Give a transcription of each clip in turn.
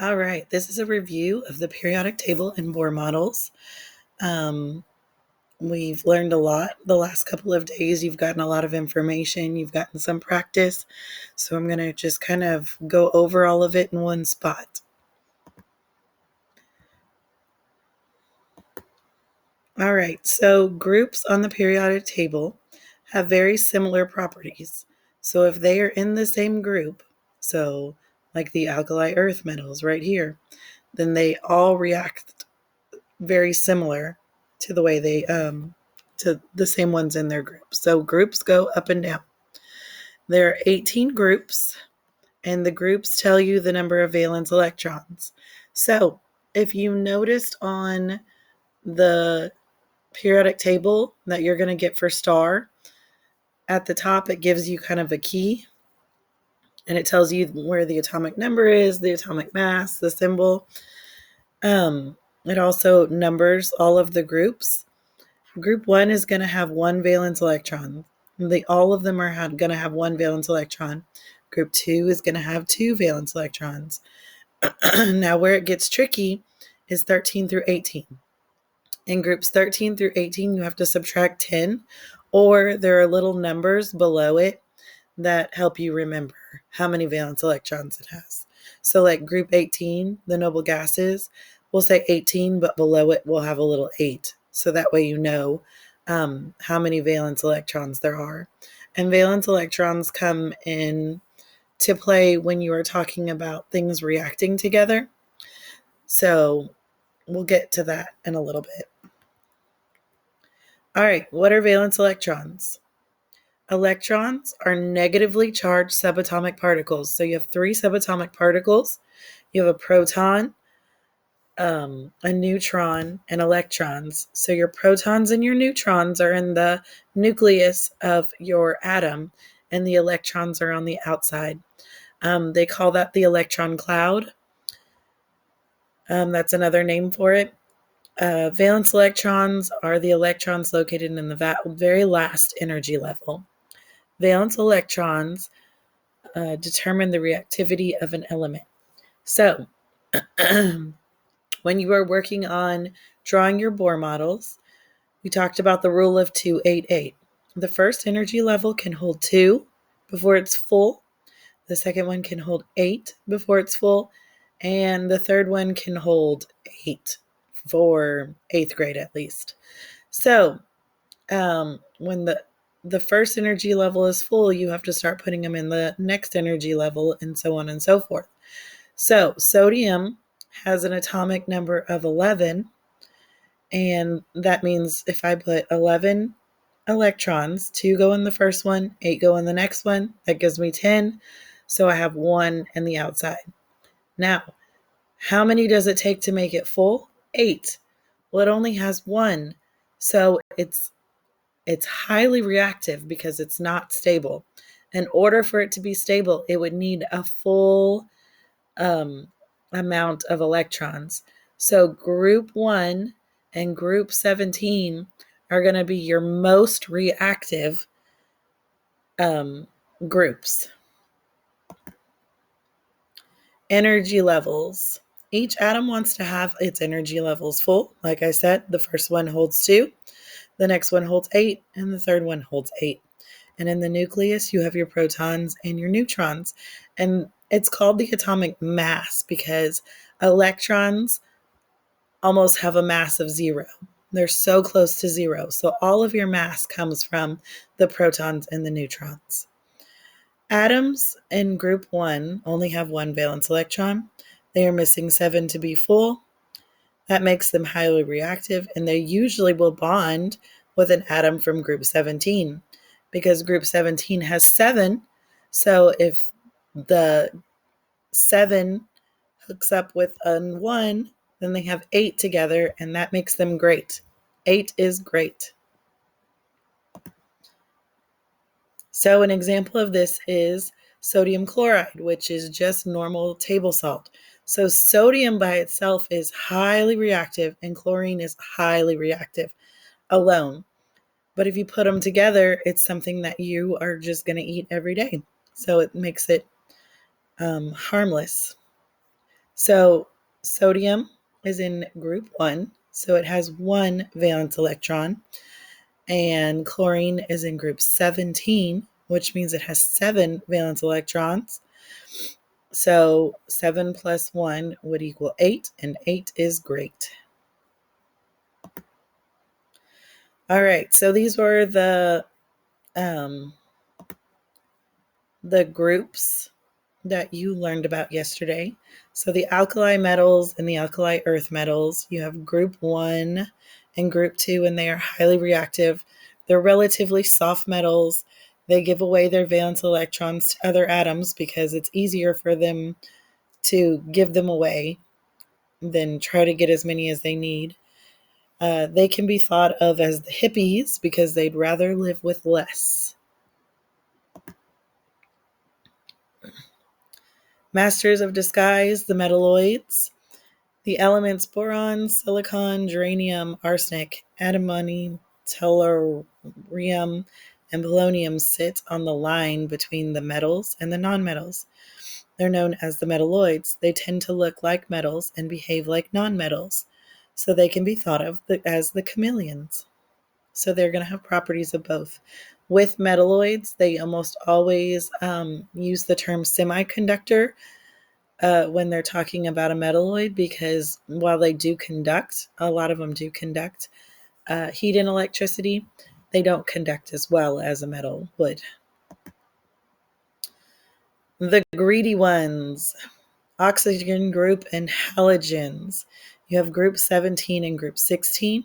All right, this is a review of the periodic table and Bohr models. Um, we've learned a lot the last couple of days. You've gotten a lot of information, you've gotten some practice. So I'm going to just kind of go over all of it in one spot. All right, so groups on the periodic table have very similar properties. So if they are in the same group, so like the alkali earth metals right here, then they all react very similar to the way they to the same ones in their group. So groups go up and down. There are 18 groups, and the groups tell you the number of valence electrons. So if you noticed on the periodic table that you're going to get for star, at the top it gives you kind of a key, and it tells you where the atomic number is, the atomic mass, the symbol. It also numbers all of the groups. Group 1 is going to have one valence electron. All of them are going to have one valence electron. Group 2 is going to have two valence electrons. Now, where it gets tricky is 13 through 18. In groups 13 through 18, you have to subtract 10, or there are little numbers below it that help you remember how many valence electrons it has. So like group 18, the noble gases, we'll say 18, but below it we'll have a little 8. So that way you know how many valence electrons there are. And valence electrons come in to play when you are talking about things reacting together. So we'll get to that in a little bit. All right, what are valence electrons? Electrons are negatively charged subatomic particles. So you have three subatomic particles. You have a proton, a neutron, and electrons. So your protons and your neutrons are in the nucleus of your atom, and the electrons are on the outside. They call that the electron cloud. That's another name for it. Valence electrons are the electrons located in the very last energy level. Valence electrons determine the reactivity of an element. So, when you are working on drawing your Bohr models, we talked about the rule of 288. The first energy level can hold 2 before it's full. The second one can hold 8 before it's full. And the third one can hold 8 for 8th grade at least. So, when the first energy level is full, you have to start putting them in the next energy level, and so on and so forth. So sodium has an atomic number of 11, and that means if I put 11 electrons, 2 go in the first one, 8 go in the next one, that gives me 10. So I have 1 in the outside. Now, how many does it take to make it full? 8. Well, it only has 1. So it's highly reactive because it's not stable. In order for it to be stable, it would need a full amount of electrons. So group 1 and group 17 are going to be your most reactive groups. Energy levels. Each atom wants to have its energy levels full. Like I said, the first one holds 2, the next one holds 8, and the third one holds 8. And in the nucleus, you have your protons and your neutrons. And it's called the atomic mass because electrons almost have a mass of 0. They're so close to 0. So all of your mass comes from the protons and the neutrons. Atoms in group 1 only have one valence electron. They are missing 7 to be full. That makes them highly reactive, and they usually will bond with an atom from group 17 because group 17 has 7. So if the 7 hooks up with a 1, then they have 8 together, and that makes them great. 8 is great. So an example of this is sodium chloride, which is just normal table salt. So sodium by itself is highly reactive, and chlorine is highly reactive alone. But if you put them together, it's something that you are just going to eat every day. So it makes it harmless. So sodium is in group 1, so it has 1 valence electron, and chlorine is in group 17, which means it has 7 valence electrons. So 7 plus 1 would equal 8, and 8 is great. All right, so these were the groups that you learned about yesterday. So the alkali metals and the alkali earth metals, you have group 1 and group 2, and they are highly reactive. They're relatively soft metals. They give away their valence electrons to other atoms because it's easier for them to give them away than try to get as many as they need. They can be thought of as the hippies because they'd rather live with less. Masters of disguise, the metalloids. The elements boron, silicon, germanium, arsenic, antimony, tellurium, and polonium sit on the line between the metals and the nonmetals. They're known as the metalloids. They tend to look like metals and behave like nonmetals, so they can be thought of as the chameleons. So they're going to have properties of both. With metalloids, they almost always use the term semiconductor when they're talking about a metalloid, because while they do conduct, a lot of them do conduct heat and electricity, they don't conduct as well as a metal would. The greedy ones, oxygen group and halogens. You have group 17 and group 16,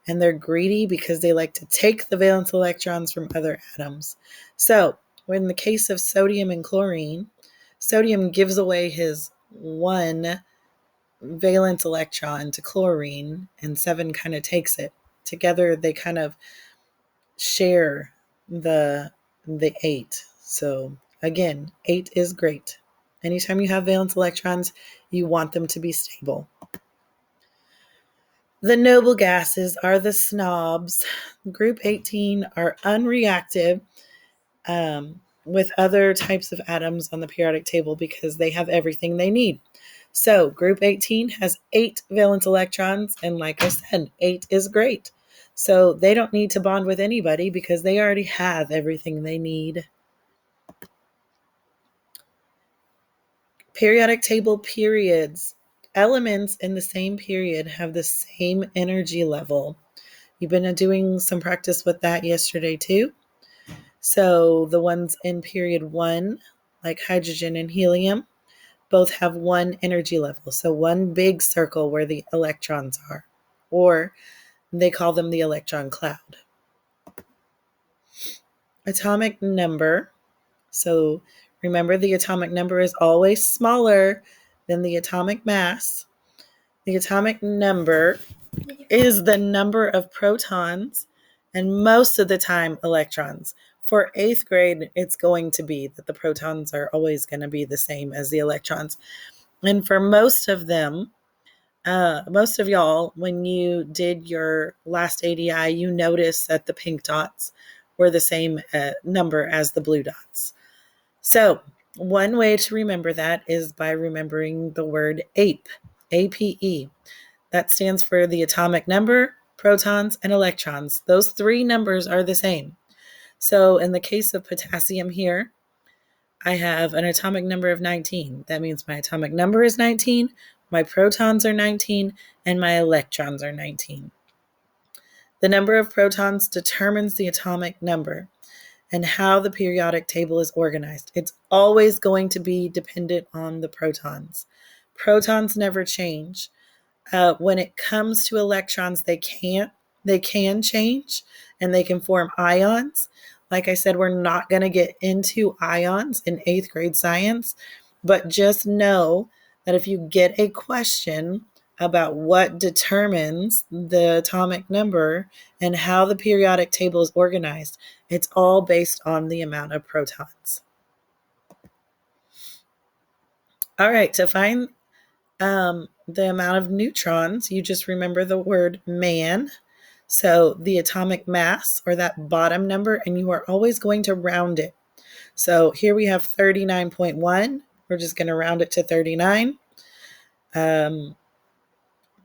and they're greedy because they like to take the valence electrons from other atoms. So, in the case of sodium and chlorine, sodium gives away his 1 valence electron to chlorine, and 7 kind of takes it. Together, they kind of share the 8. So again, 8 is great. Anytime you have valence electrons, you want them to be stable. The noble gases are the snobs. Group 18 are unreactive with other types of atoms on the periodic table because they have everything they need. So group 18 has 8 valence electrons, and like I said, 8 is great. So they don't need to bond with anybody because they already have everything they need. Periodic table periods. Elements in the same period have the same energy level. You've been doing some practice with that yesterday too. So the ones in period 1, like hydrogen and helium, both have 1 energy level. So 1 big circle where the electrons are, or they call them the electron cloud. Atomic number. So remember, the atomic number is always smaller than the atomic mass. The atomic number is the number of protons and most of the time electrons. For 8th grade, it's going to be that the protons are always going to be the same as the electrons. And for most of them, most of y'all, when you did your last ADI, you noticed that the pink dots were the same number as the blue dots. So one way to remember that is by remembering the word APE, APE. That stands for the atomic number, protons, and electrons. Those 3 numbers are the same. So in the case of potassium here, I have an atomic number of 19. That means my atomic number is 19, my protons are 19, and my electrons are 19. The number of protons determines the atomic number and how the periodic table is organized. It's always going to be dependent on the protons. Protons never change. When it comes to electrons, they can change, and they can form ions. Like I said, we're not going to get into ions in 8th grade science, but just know that if you get a question about what determines the atomic number and how the periodic table is organized, it's all based on the amount of protons. All right, to find the amount of neutrons, you just remember the word man. So the atomic mass, or that bottom number, and you are always going to round it. So here we have 39.1. We're just going to round it to 39.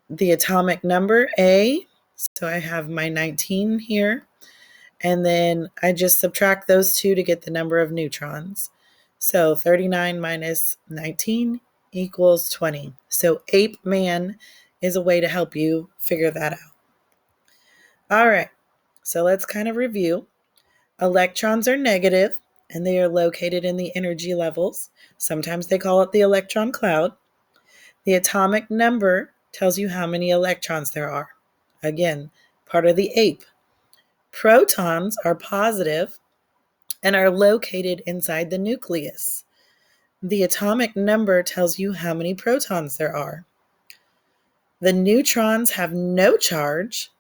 The atomic number A, so I have my 19 here, and then I just subtract those two to get the number of neutrons. So 39 minus 19 equals 20. So Ape Man is a way to help you figure that out. All right, so let's kind of review. Electrons are negative, and they are located in the energy levels. Sometimes they call it the electron cloud. The atomic number tells you how many electrons there are. Again, part of the ape. Protons are positive and are located inside the nucleus. The atomic number tells you how many protons there are. The neutrons have no charge,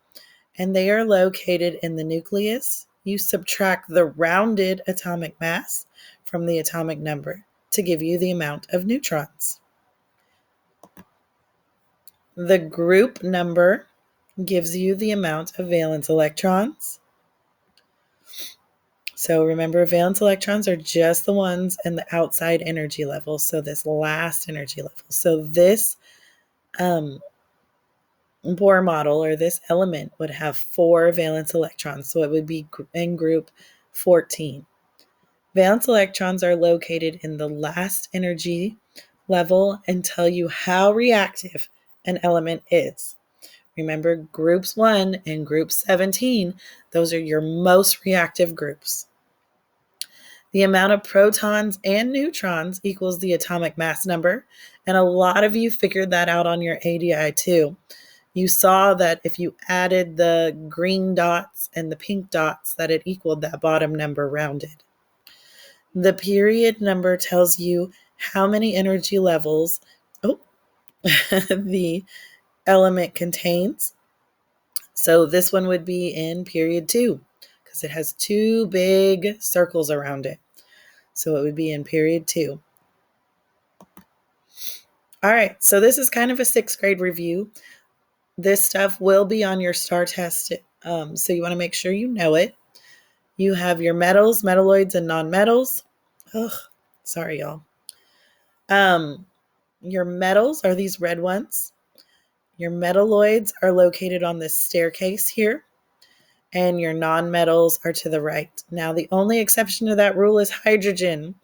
and they are located in the nucleus. You subtract the rounded atomic mass from the atomic number to give you the amount of neutrons. The group number gives you the amount of valence electrons. So remember, valence electrons are just the ones in the outside energy level. So this last energy level. So this Bohr model, or this element, would have 4 valence electrons. So it would be in group 14. Valence electrons are located in the last energy level and tell you how reactive an element is. Remember, groups 1 and group 17, those are your most reactive groups. The amount of protons and neutrons equals the atomic mass number, and a lot of you figured that out on your ADI too. You saw that if you added the green dots and the pink dots, that it equaled that bottom number rounded. The period number tells you how many energy levels the element contains. So this one would be in period 2 because it has 2 big circles around it. So it would be in period 2. All right, so this is kind of a 6th grade review. This stuff will be on your STAR test, so you want to make sure you know it. You have your metals, metalloids, and nonmetals. Sorry, y'all. Your metals are these red ones. Your metalloids are located on this staircase here, and your nonmetals are to the right. Now, the only exception to that rule is hydrogen.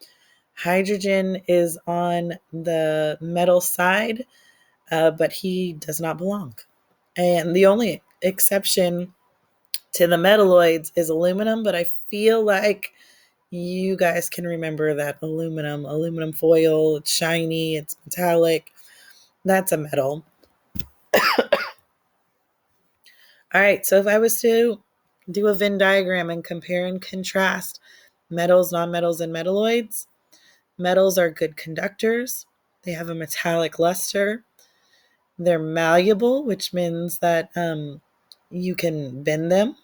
Hydrogen is on the metal side, but he does not belong. And the only exception to the metalloids is aluminum, but I feel like you guys can remember that aluminum foil, it's shiny, it's metallic. That's a metal. All right, so if I was to do a Venn diagram and compare and contrast metals, nonmetals, and metalloids, metals are good conductors. They have a metallic luster. They're malleable, which means that you can bend them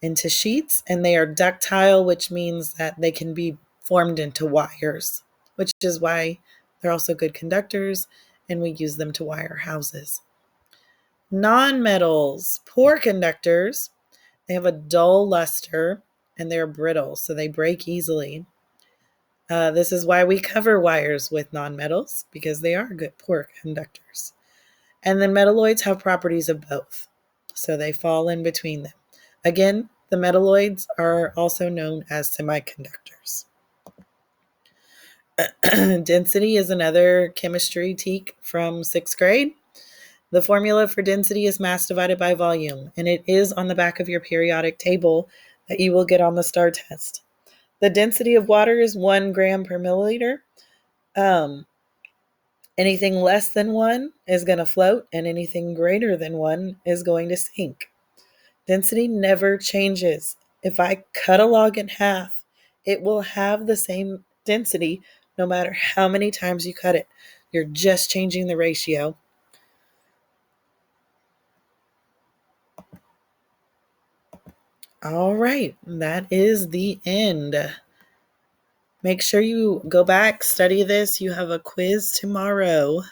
into sheets, and they are ductile, which means that they can be formed into wires, which is why they're also good conductors, and we use them to wire houses. Nonmetals, poor conductors. They have a dull luster, and they're brittle, so they break easily. This is why we cover wires with nonmetals, because they are good, poor conductors. And then metalloids have properties of both, so they fall in between them. Again, the metalloids are also known as semiconductors. Density is another chemistry teak from 6th grade. The formula for density is mass divided by volume, and it is on the back of your periodic table that you will get on the STAR test. The density of water is 1 gram per milliliter. Anything less than 1 is going to float, and anything greater than 1 is going to sink. Density never changes. If I cut a log in half, it will have the same density no matter how many times you cut it. You're just changing the ratio. All right, that is the end. Make sure you go back, study this. You have a quiz tomorrow.